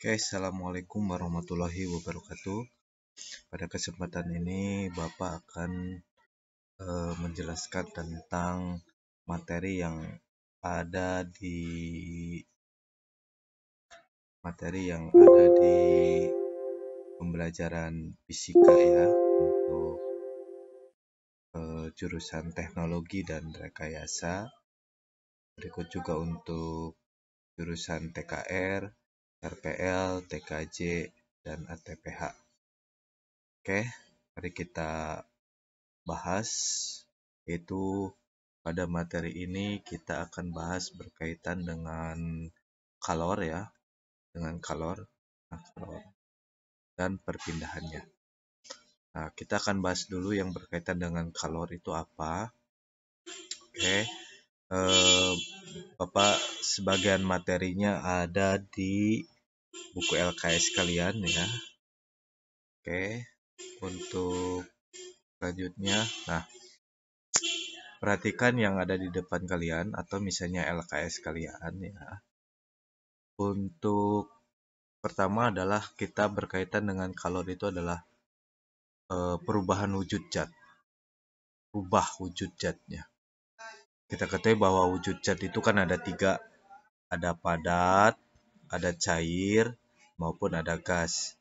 Oke, Assalamualaikum warahmatullahi wabarakatuh. Pada kesempatan ini, Bapak akan menjelaskan tentang materi yang ada di pembelajaran fisika ya, untuk jurusan teknologi dan rekayasa. Berikut juga untuk jurusan TKR, RPL, TKJ, dan ATPH. Oke, mari kita bahas, yaitu pada materi ini kita akan bahas berkaitan dengan kalor ya, kalor dan perpindahannya. Nah, kita akan bahas dulu yang berkaitan dengan kalor itu apa. Oke, Bapak, sebagian materinya ada di buku LKS kalian ya. Oke, untuk selanjutnya, nah, perhatikan yang ada di depan kalian atau misalnya LKS kalian ya. Untuk pertama adalah kita berkaitan dengan kalor itu adalah perubahan wujud zat. Rubah wujud zatnya. Kita ketahui bahwa wujud zat itu kan ada tiga. Ada padat, ada cair, maupun ada gas.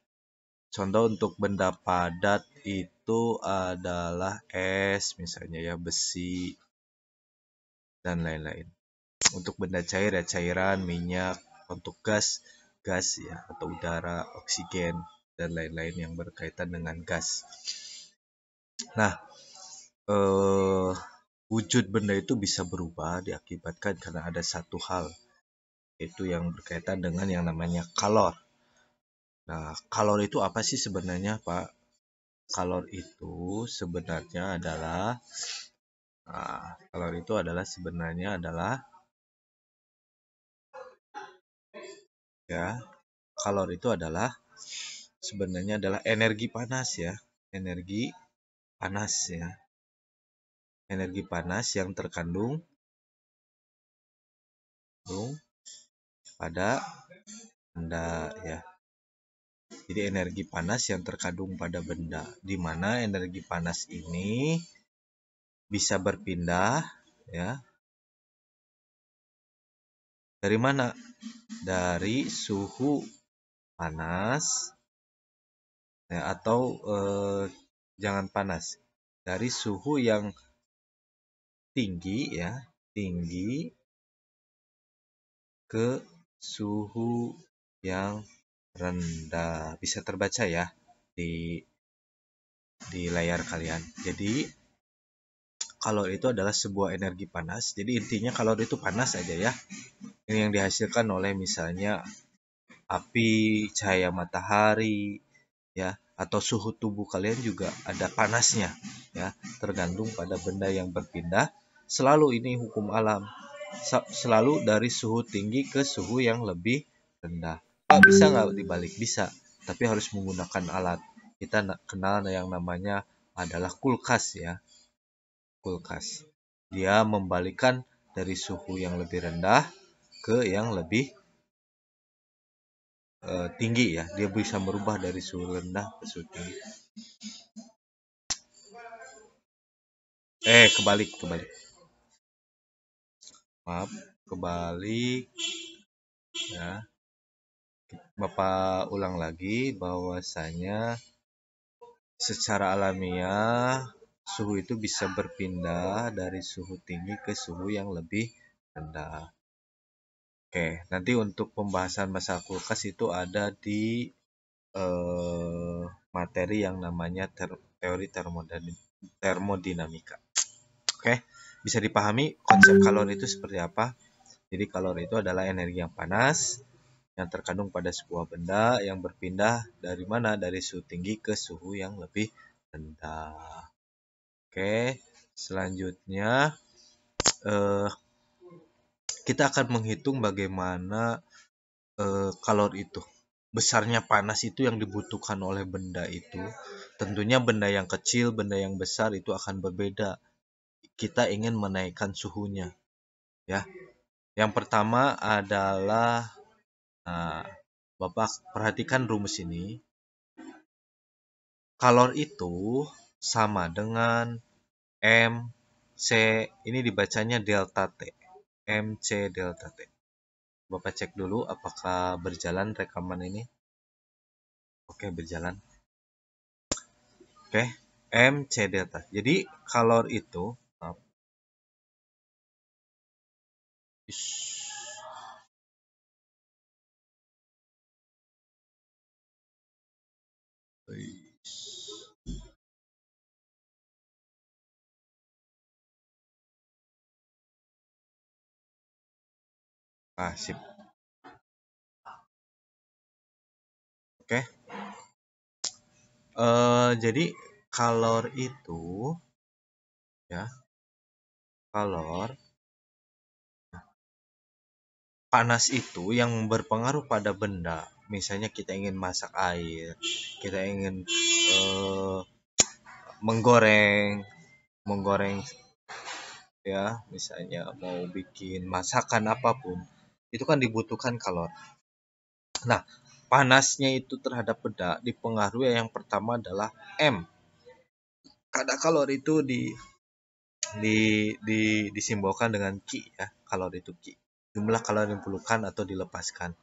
Contoh untuk benda padat itu adalah es, misalnya ya, besi, dan lain-lain. Untuk benda cair ya cairan, minyak. Untuk gas ya, atau udara, oksigen, dan lain-lain yang berkaitan dengan gas. Nah, wujud benda itu bisa berubah diakibatkan karena ada satu hal, yaitu yang berkaitan dengan yang namanya kalor. Nah, kalor itu apa sih sebenarnya, Pak? Kalor itu sebenarnya adalah sebenarnya adalah energi panas ya. Energi panas ya. Energi panas yang terkandung pada benda ya. Jadi energi panas yang terkandung pada benda, di mana energi panas ini bisa berpindah ya. Dari mana? Dari suhu panas ya, atau jangan panas. Dari suhu yang tinggi ya, tinggi ke suhu yang rendah. Bisa terbaca ya di layar kalian. Jadi kalor itu adalah sebuah energi panas. Jadi intinya kalor itu panas aja ya. Ini yang dihasilkan oleh misalnya api, cahaya matahari ya, atau suhu tubuh kalian juga ada panasnya ya, tergantung pada benda yang berpindah. Selalu ini hukum alam. Selalu dari suhu tinggi ke suhu yang lebih rendah. Pak, bisa nggak dibalik? Bisa, tapi harus menggunakan alat. Kita kenal yang namanya adalah kulkas ya. Kulkas. Dia membalikan dari suhu yang lebih rendah ke yang lebih tinggi ya. Dia bisa merubah dari suhu rendah ke suhu tinggi. Kebalik. Maaf, kebalik ya. Bapak ulang lagi bahwasanya secara alamiah suhu itu bisa berpindah dari suhu tinggi ke suhu yang lebih rendah. Oke, nanti untuk pembahasan masalah kulkas itu ada di materi yang namanya teori termodinamika. Oke, bisa dipahami konsep kalor itu seperti apa? Jadi kalor itu adalah energi yang panas yang terkandung pada sebuah benda yang berpindah dari mana? Dari suhu tinggi ke suhu yang lebih rendah. Oke, selanjutnya kita akan menghitung bagaimana kalor itu. Besarnya panas itu yang dibutuhkan oleh benda itu. Tentunya benda yang kecil, benda yang besar itu akan berbeda. Kita ingin menaikkan suhunya. Ya. Yang pertama adalah Bapak perhatikan rumus ini. Kalor itu sama dengan MC, ini dibacanya delta T. MC delta T. Bapak cek dulu apakah berjalan rekaman ini. Oke, berjalan. Oke, MC delta. Jadi kalor itu sip. Oke. Jadi kalor itu ya, kalor panas itu yang berpengaruh pada benda. Misalnya kita ingin masak air, kita ingin menggoreng ya, misalnya mau bikin masakan apapun, itu kan dibutuhkan kalor. Nah, panasnya itu terhadap benda dipengaruhi yang pertama adalah M. Kadar kalor itu disimbolkan dengan Ki ya, kalor itu Ki. Jumlah kalor yang diperlukan atau dilepaskan.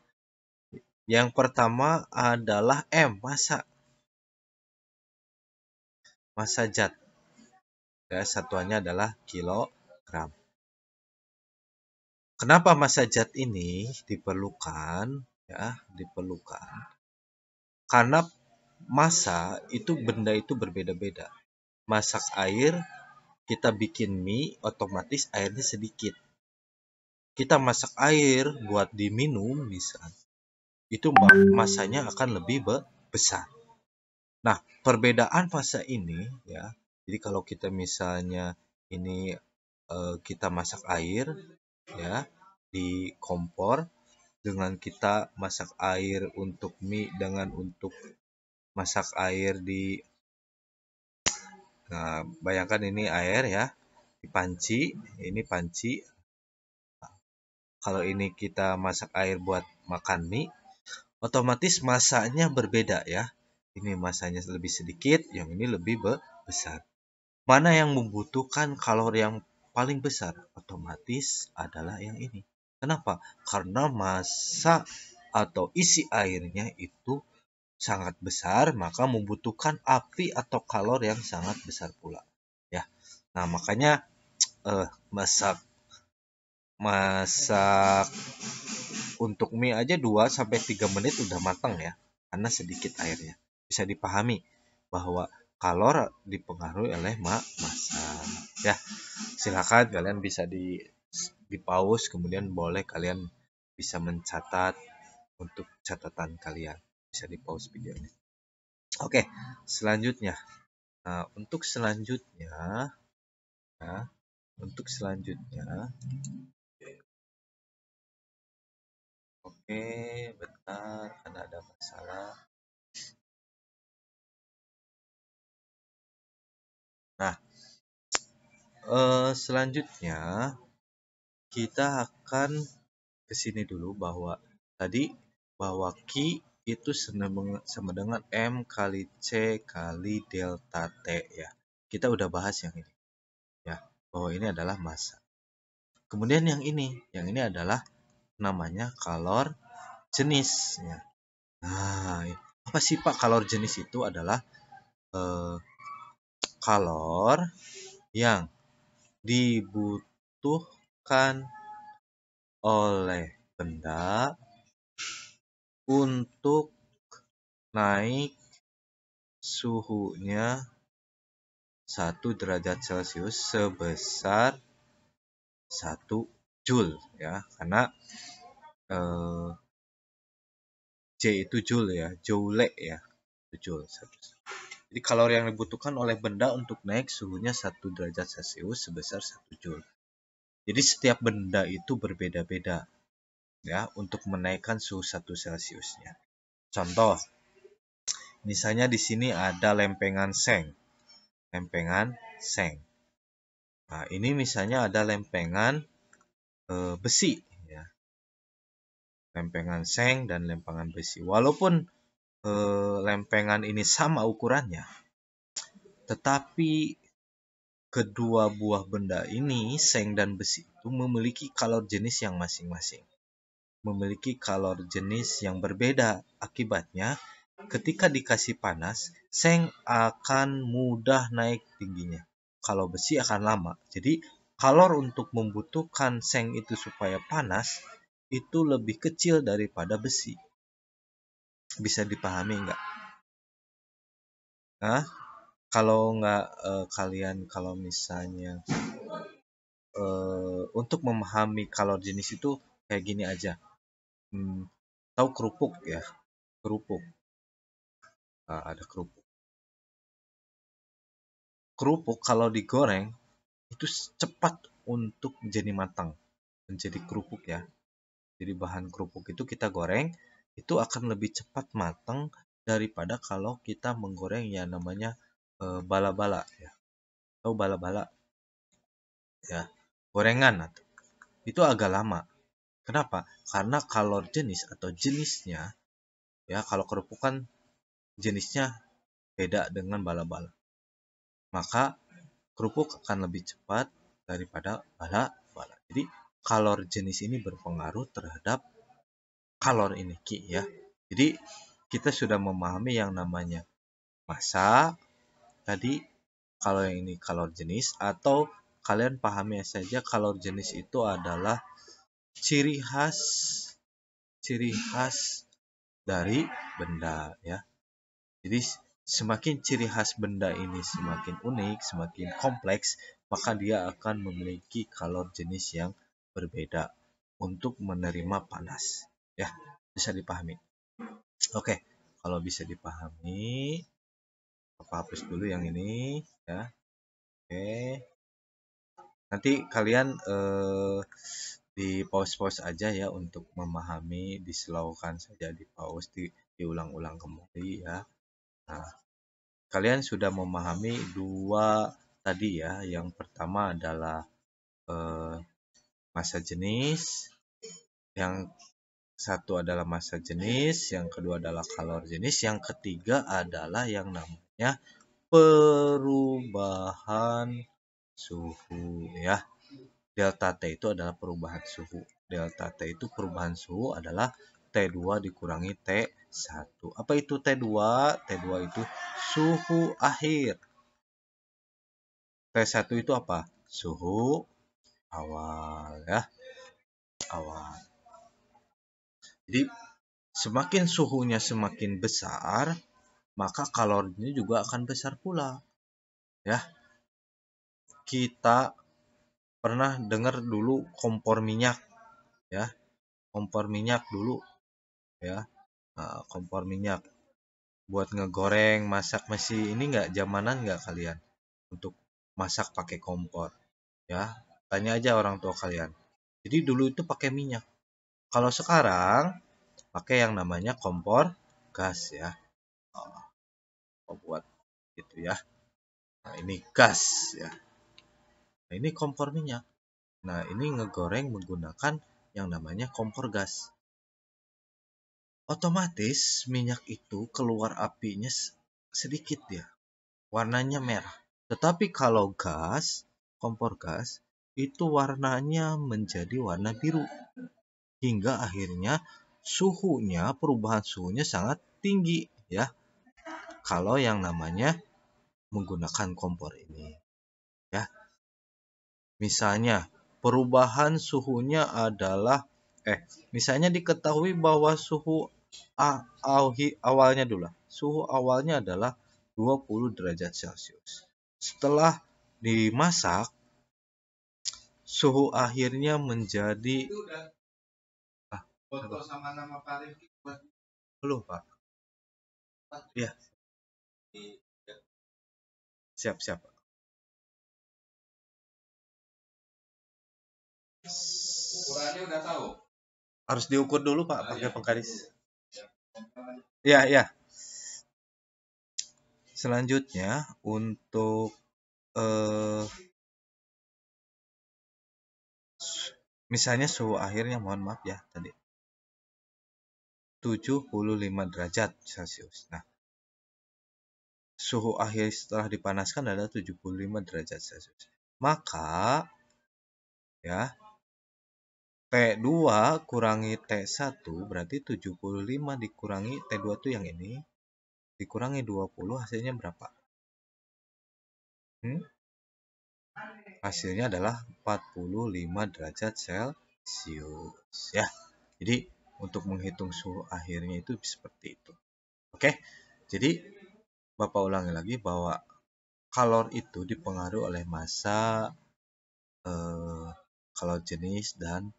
Yang pertama adalah M, massa zat. Ya, satuannya adalah kilogram. Kenapa massa zat ini diperlukan? Ya, diperlukan karena massa itu benda itu berbeda-beda. Masak air, kita bikin mie, otomatis airnya sedikit. Kita masak air buat diminum misalnya, itu masanya akan lebih besar. Nah, perbedaan massa ini ya. Jadi kalau kita misalnya ini kita masak air ya di kompor, dengan kita masak air untuk mie, dengan untuk masak air di bayangkan ini air ya di panci, ini panci. Kalau ini kita masak air buat makan mie, otomatis masanya berbeda ya. Ini masanya lebih sedikit, yang ini lebih besar. Mana yang membutuhkan kalor yang paling besar? Otomatis adalah yang ini. Kenapa? Karena massa atau isi airnya itu sangat besar, maka membutuhkan api atau kalor yang sangat besar pula. Ya. Nah, makanya masak untuk mie aja 2-3 menit udah matang ya, karena sedikit airnya. Bisa dipahami bahwa kalor dipengaruhi oleh massa. Ya, silakan kalian bisa di pause, kemudian boleh kalian bisa mencatat untuk catatan kalian. Bisa di pause video ini. Oke, selanjutnya. Nah, untuk selanjutnya oke, bentar, karena ada masalah. Nah, selanjutnya kita akan ke sini dulu bahwa Ki itu sama dengan M kali C kali delta T ya. Kita udah bahas yang ini ya, bahwa ini adalah massa. Kemudian yang ini adalah namanya kalor jenis ya. Nah, apa sih Pak kalor jenis? Itu adalah kalor yang dibutuhkan oleh benda untuk naik suhunya 1 derajat Celcius sebesar 1 Joule ya, karena J itu Joule ya, Joule ya, Joule. Jadi kalori yang dibutuhkan oleh benda untuk naik suhunya 1 derajat Celcius sebesar 1 Joule. Jadi setiap benda itu berbeda-beda ya untuk menaikkan suhu 1 Celciusnya. Contoh, misalnya di sini ada lempengan seng. Nah, ini misalnya ada lempengan besi ya. lempengan seng dan lempengan besi. Walaupun lempengan ini sama ukurannya, tetapi kedua buah benda ini, seng dan besi itu memiliki kalor jenis yang masing-masing. Memiliki kalor jenis yang berbeda. Akibatnya, ketika dikasih panas, seng akan mudah naik tingginya. Kalau besi akan lama. Jadi, kalor untuk membutuhkan seng itu supaya panas, itu lebih kecil daripada besi. Bisa dipahami nggak? Nah, kalau nggak kalian kalau misalnya untuk memahami kalor jenis itu kayak gini aja. Tahu kerupuk ya? Kerupuk. Ada kerupuk. Kerupuk kalau digoreng itu cepat untuk jadi matang, menjadi kerupuk ya. Jadi bahan kerupuk itu kita goreng, itu akan lebih cepat matang daripada kalau kita menggoreng yang namanya bala-bala ya. Tahu bala-bala ya? Gorengan itu agak lama. Kenapa? Karena kalor jenis atau jenisnya ya, kalau kerupuk kan jenisnya beda dengan bala-bala. Maka kerupuk akan lebih cepat daripada bala-bala. Jadi kalor jenis ini berpengaruh terhadap kalor ini Ki ya. Jadi kita sudah memahami yang namanya massa tadi, kalau yang ini kalor jenis, atau kalian pahami saja kalor jenis itu adalah ciri khas dari benda ya. Jadi semakin ciri khas benda ini semakin unik, semakin kompleks, maka dia akan memiliki kalor jenis yang berbeda untuk menerima panas. Ya, bisa dipahami. Oke, kalau bisa dipahami, aku hapus dulu yang ini ya. Oke. Nanti kalian di pause-pause aja ya untuk memahami, dislowkan saja, di pause, diulang-ulang kembali ya. Nah, kalian sudah memahami dua tadi ya. Yang pertama adalah massa jenis, yang satu adalah massa jenis, yang kedua adalah kalor jenis, yang ketiga adalah yang namanya perubahan suhu ya. Delta T itu adalah perubahan suhu. Delta T itu perubahan suhu adalah T2 dikurangi T1. Apa itu T2? T2 itu suhu akhir. T1 itu apa? Suhu awal ya. Awal. Jadi semakin suhunya semakin besar, maka kalorinya juga akan besar pula. Ya. Kita pernah dengar dulu kompor minyak ya. Kompor minyak dulu ya. Nah, kompor minyak buat ngegoreng, masak, masih ini nggak zamanan nggak kalian untuk masak pakai kompor ya? Tanya aja orang tua kalian. Jadi dulu itu pakai minyak. Kalau sekarang pakai yang namanya kompor gas ya. Buat gitu ya. Nah, ini gas ya. Nah, ini kompor minyak. Nah, ini ngegoreng menggunakan yang namanya kompor gas. Otomatis minyak itu keluar apinya sedikit ya. Warnanya merah. Tetapi kalau gas, kompor gas, itu warnanya menjadi warna biru. Hingga akhirnya suhunya, perubahan suhunya sangat tinggi ya. Kalau yang namanya menggunakan kompor ini ya. Misalnya perubahan suhunya adalah misalnya diketahui bahwa suhu awalnya dulu. Suhu awalnya adalah 20 derajat Celcius. Setelah dimasak, suhu akhirnya menjadi foto sama nama Pak Rifki belum Pak? Iya. Siap. Ukurannya udah tahu. Harus diukur dulu Pak pakai penggaris. Iya. Selanjutnya untuk misalnya suhu akhirnya, mohon maaf ya tadi. 75 derajat Celcius. Nah, suhu akhir setelah dipanaskan adalah 75 derajat Celcius. Maka ya T2 kurangi T1 berarti 75 dikurangi T2 itu yang ini dikurangi 20 hasilnya berapa? Hasilnya adalah 45 derajat Celcius ya. Jadi untuk menghitung suhu akhirnya itu seperti itu. Oke. Jadi Bapak ulangi lagi bahwa kalor itu dipengaruhi oleh massa, kalor jenis dan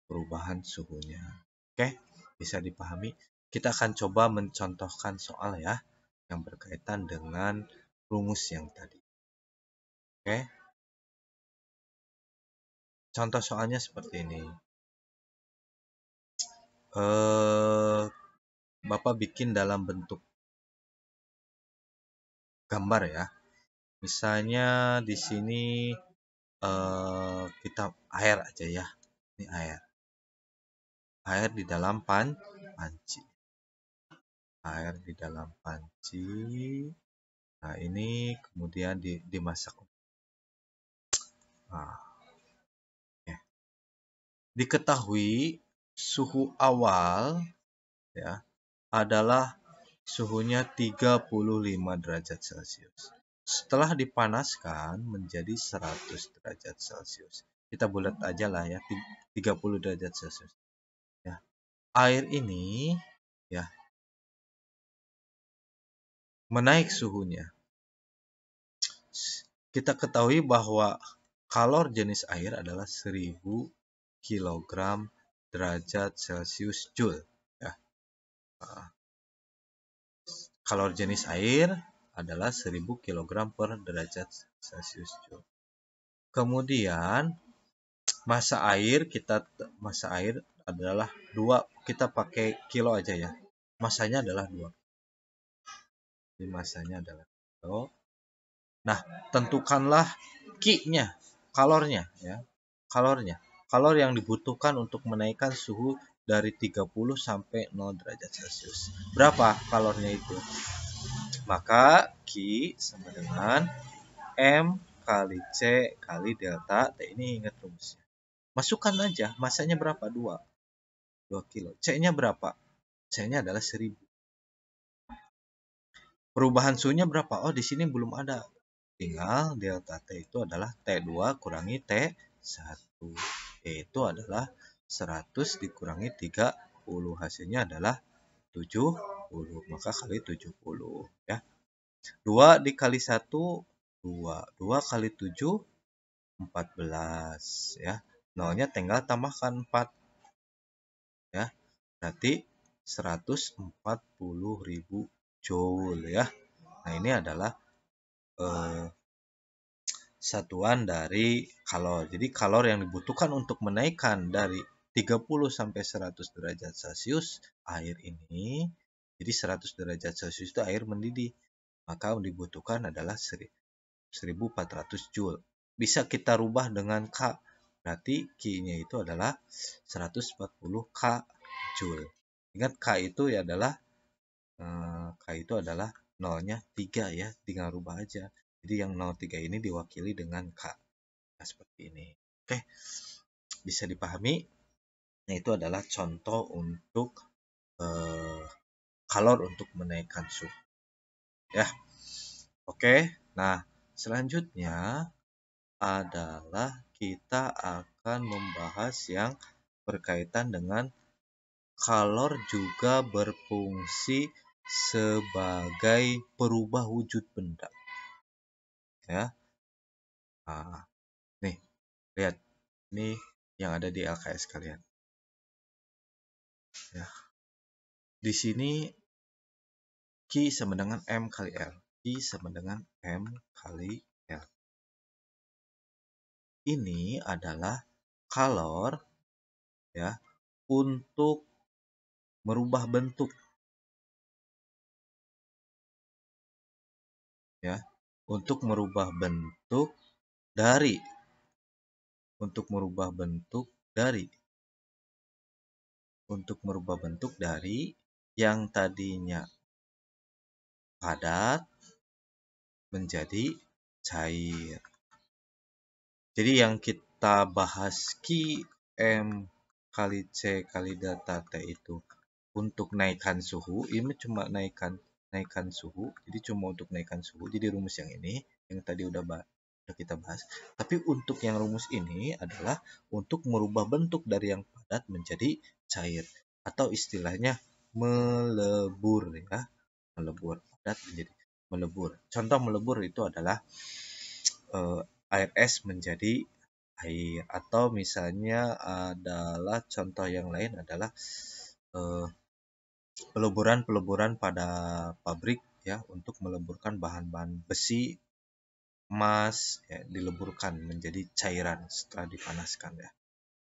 perubahan suhunya. Oke, bisa dipahami. Kita akan coba mencontohkan soal ya yang berkaitan dengan rumus yang tadi. Oke. Contoh soalnya seperti ini. Bapak bikin dalam bentuk gambar ya. Misalnya di sini kita air aja ya. Ini air. Air di dalam panci. Air di dalam panci. Nah, ini kemudian dimasak. Nah, ya. Diketahui suhu awal ya adalah suhunya 35 derajat Celcius. Setelah dipanaskan menjadi 100 derajat Celcius. Kita bulat aja lah ya, 30 derajat Celcius. Ya. Air ini ya menaik suhunya. Kita ketahui bahwa kalor jenis air adalah 1000 kg derajat Celcius Joule. Ya. Kalor jenis air adalah 1000 kg per derajat Celcius Joule. Kemudian massa air adalah 2, kita pakai kilo aja ya. Massanya adalah 2. Jadi massanya adalah kilo. Nah, tentukanlah Q-nya, kalornya ya. Kalor yang dibutuhkan untuk menaikkan suhu dari 30 sampai 0 derajat Celcius. Berapa kalornya itu? Maka Q sama dengan M kali C kali delta T. Ini ingat rumusnya. Masukkan aja, masanya berapa? 2 kilo. C-nya berapa? C-nya adalah 1000. Perubahan suhunya berapa? Oh, di sini belum ada. Tinggal delta T itu adalah T2 kurangi T1. Itu adalah 100 dikurangi 30. Hasilnya adalah 70. Maka kali 70 ya. 2 dikali 1 2. 2 kali 7 14 ya. Nolnya tinggal tambahkan 4 ya. Berarti 140.000 Joule ya. Nah, ini adalah satuan dari kalor. Jadi kalor yang dibutuhkan untuk menaikkan dari 30 sampai 100 derajat Celcius air ini. Jadi 100 derajat Celcius itu air mendidih. Maka yang dibutuhkan adalah 1400 Joule. Bisa kita rubah dengan K. Berarti Q-nya itu adalah 140 K Joule. Ingat K itu adalah nolnya 3 ya, tinggal rubah aja. Jadi yang 03 ini diwakili dengan K. Nah, seperti ini. Oke, bisa dipahami. Nah, itu adalah contoh untuk kalor untuk menaikkan suhu. Ya, oke. Nah, selanjutnya adalah kita akan membahas yang berkaitan dengan kalor juga berfungsi sebagai perubah wujud benda. Ya. Nah, nih, lihat. Ini yang ada di LKS kalian. Ya. Di sini Q sama dengan M kali L. Q sama dengan M kali L. Ini adalah kalor ya untuk merubah bentuk ya, untuk merubah bentuk dari untuk merubah bentuk dari yang tadinya padat menjadi cair. Jadi yang kita bahas Q M kali C kali delta T itu untuk naikkan suhu, ini cuma naikkan suhu. Jadi cuma untuk naikkan suhu. Jadi rumus yang ini yang tadi udah kita bahas. Tapi untuk yang rumus ini adalah untuk merubah bentuk dari yang padat menjadi cair atau istilahnya melebur ya. Melebur, padat menjadi melebur. Contoh melebur itu adalah air es menjadi air, atau misalnya adalah contoh yang lain adalah peleburan pada pabrik ya, untuk meleburkan bahan-bahan besi, emas ya, dileburkan menjadi cairan setelah dipanaskan ya.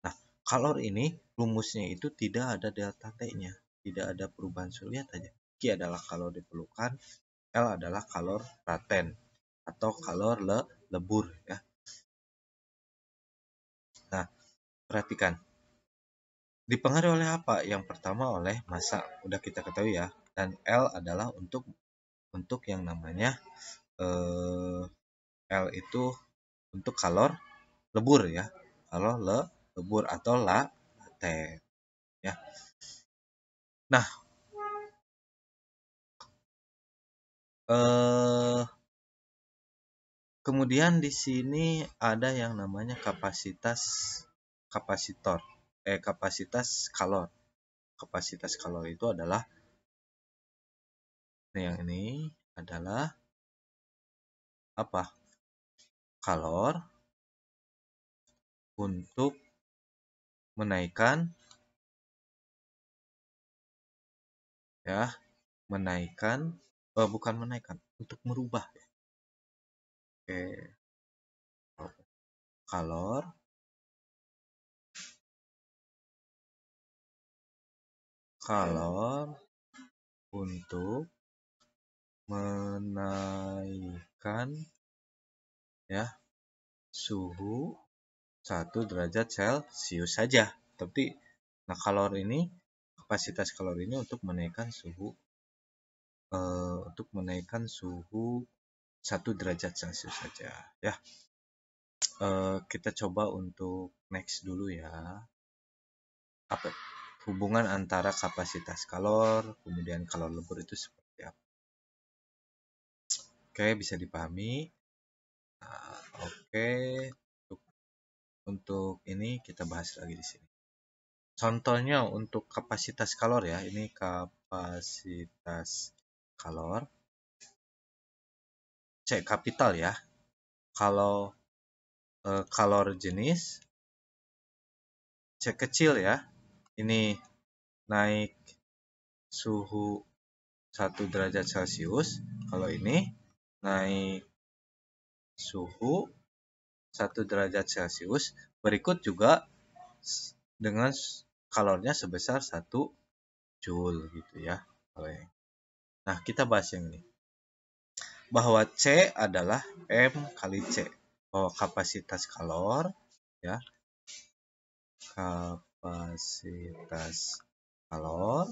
Nah, kalor ini rumusnya itu tidak ada delta T-nya, tidak ada perubahan suhu. Lihat aja. Q adalah kalor diperlukan, L adalah kalor laten atau kalor lebur ya. Nah, perhatikan. Dipengaruhi oleh apa? Yang pertama oleh massa, udah kita ketahui ya. Dan L adalah untuk yang namanya L itu untuk kalor lebur ya. Kalor lebur atau laten ya. Nah, kemudian di sini ada yang namanya kapasitas kalor. Kapasitas kalor itu adalah yang ini adalah apa? Kalor untuk menaikkan ya, bukan menaikkan, untuk merubah. Oke, kalor untuk menaikkan ya suhu 1 derajat Celcius saja. Tapi nah kapasitas kalor ini untuk menaikkan suhu 1 derajat Celcius saja ya. Kita coba untuk next dulu ya. Apa hubungan antara kapasitas kalor kemudian kalor lebur itu seperti apa? Oke, bisa dipahami. Nah, oke, untuk ini kita bahas lagi di sini. Contohnya untuk kapasitas kalor ya, ini kapasitas kalor C kapital ya. Kalau kalor jenis C kecil ya. Ini naik suhu 1 derajat Celcius. Kalau ini naik suhu 1 derajat Celcius. Berikut juga dengan kalornya sebesar 1 Joule gitu ya. Nah, kita bahas yang ini. Bahwa C adalah M kali C. Bahwa kapasitas kalor ya. Kapasitas kalor,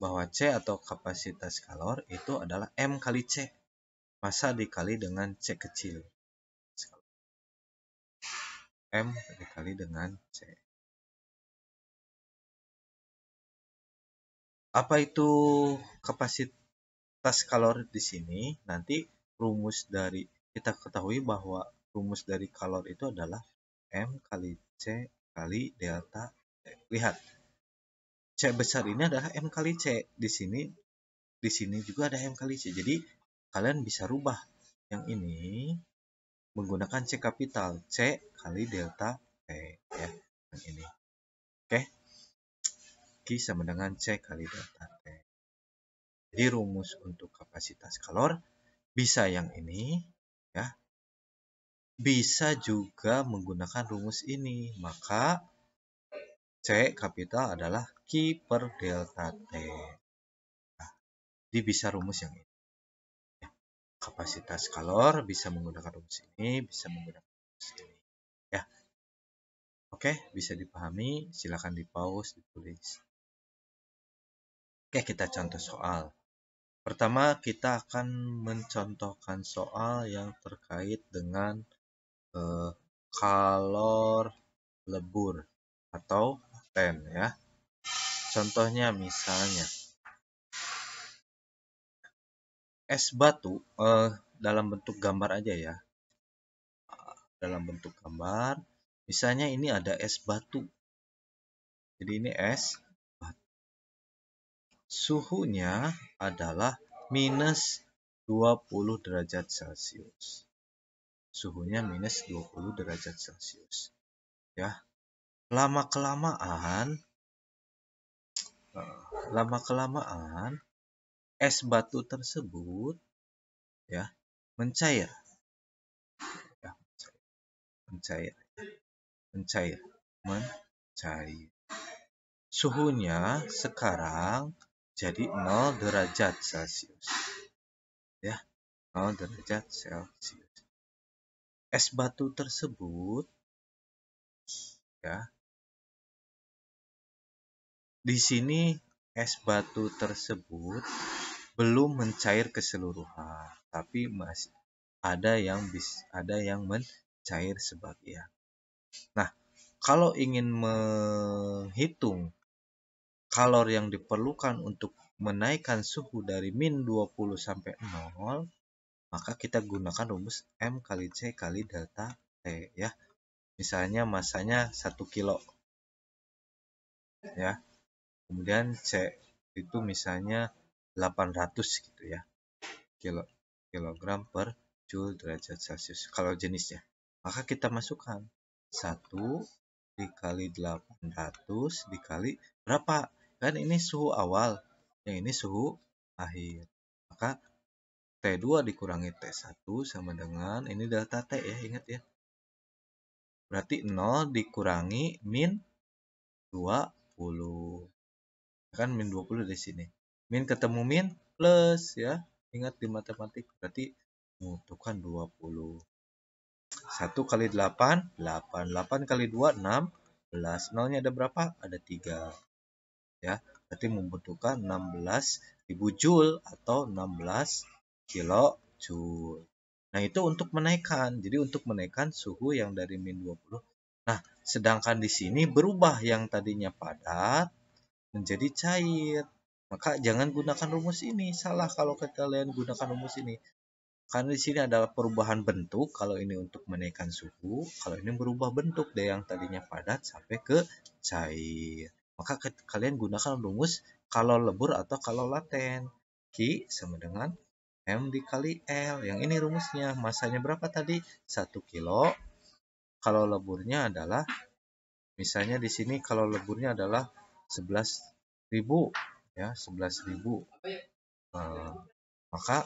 bahwa C atau kapasitas kalor itu adalah M kali C. Massa dikali dengan C kecil. M dikali dengan C. Apa itu kapasitas kalor di sini? Nanti kita ketahui bahwa rumus dari kalor itu adalah M kali C kali delta T. Lihat, C besar ini adalah M kali C. Di sini juga ada M kali C. Jadi kalian bisa rubah yang ini menggunakan C kapital, C kali delta T ya, yang ini. Oke. Q sama dengan C kali delta T. Jadi rumus untuk kapasitas kalor bisa yang ini ya. Bisa juga menggunakan rumus ini. Maka C kapital adalah Q per delta T. Nah, jadi bisa rumus yang ini. Kapasitas kalor bisa menggunakan rumus ini, bisa menggunakan rumus ini. Ya. Oke, bisa dipahami, silakan di-pause, ditulis. Oke, kita contoh soal. Pertama, kita akan mencontohkan soal yang terkait dengan kalor lebur atau laten ya. Contohnya misalnya es batu dalam bentuk gambar aja ya. Dalam bentuk gambar, misalnya ini ada es batu. Jadi ini es batu. Suhunya adalah minus 20 derajat Celcius. Suhunya minus 20 derajat Celcius. Ya. Lama-kelamaan es batu tersebut ya mencair. Ya, mencair. Suhunya sekarang jadi 0 derajat Celcius. Ya, 0 derajat Celcius. Es batu tersebut ya. Di sini es batu tersebut belum mencair keseluruhan, tapi masih ada yang mencair sebagian. Nah, kalau ingin menghitung kalor yang diperlukan untuk menaikkan suhu dari min 20 sampai 0, maka kita gunakan rumus M kali C kali delta T ya. Misalnya masanya 1 kilo ya. Kemudian C itu misalnya 800 gitu ya. Kilogram per Joule derajat Celcius kalau jenisnya. Maka kita masukkan 1 dikali 800 dikali berapa? Kan ini suhu awal, yang ini suhu akhir. Maka T2 dikurangi T1 sama dengan ini delta T ya, ingat ya. Berarti 0 dikurangi min 20. Kan min 20 di sini. Min ketemu min plus ya. Ingat di matematik berarti membutuhkan 20. 1 kali 8, 8. 8 kali 2, 16. Nolnya ada berapa? Ada 3. Ya, berarti membutuhkan 16.000 Joule atau 16 kilojoule. Nah, itu untuk menaikkan. Jadi untuk menaikkan suhu yang dari min 20. Nah, sedangkan di sini berubah yang tadinya padat menjadi cair. Maka jangan gunakan rumus ini. Salah kalau kalian gunakan rumus ini. Karena di sini adalah perubahan bentuk. Kalau ini untuk menaikkan suhu, kalau ini berubah bentuk dari yang tadinya padat sampai ke cair. Maka kalian gunakan rumus kalor lebur atau kalor laten. Q sama dengan M dikali L. Yang ini rumusnya. Masanya berapa tadi? 1 kilo. Kalor leburnya adalah, misalnya di sini kalor leburnya adalah 11.000. Ya, 11.000. Maka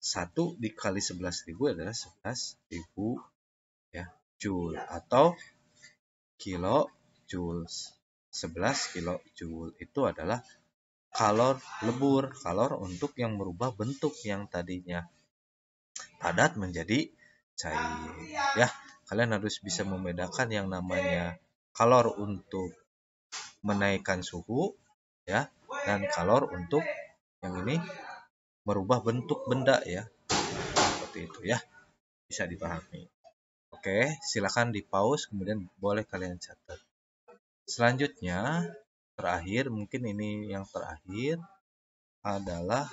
1 dikali 11.000 adalah 11.000 ya, Joule atau kilojoule. 11 kilojoule itu adalah kalor lebur, kalor untuk yang merubah bentuk yang tadinya padat menjadi cair. Ya, kalian harus bisa membedakan yang namanya kalor untuk menaikkan suhu ya, dan kalor untuk yang ini merubah bentuk benda ya. Seperti itu ya. Bisa dipahami. Oke, silakan di pause kemudian boleh kalian catat. Selanjutnya, terakhir mungkin ini yang terakhir adalah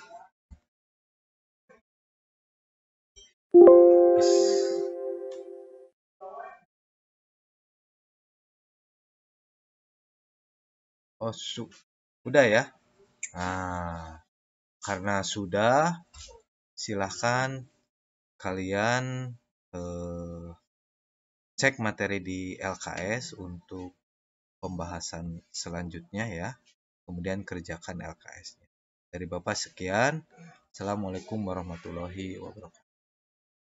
udah ya. Nah, karena sudah, silahkan kalian cek materi di LKS untuk pembahasan selanjutnya ya. Kemudian kerjakan LKS-nya. Dari Bapak sekian. Assalamualaikum warahmatullahi wabarakatuh.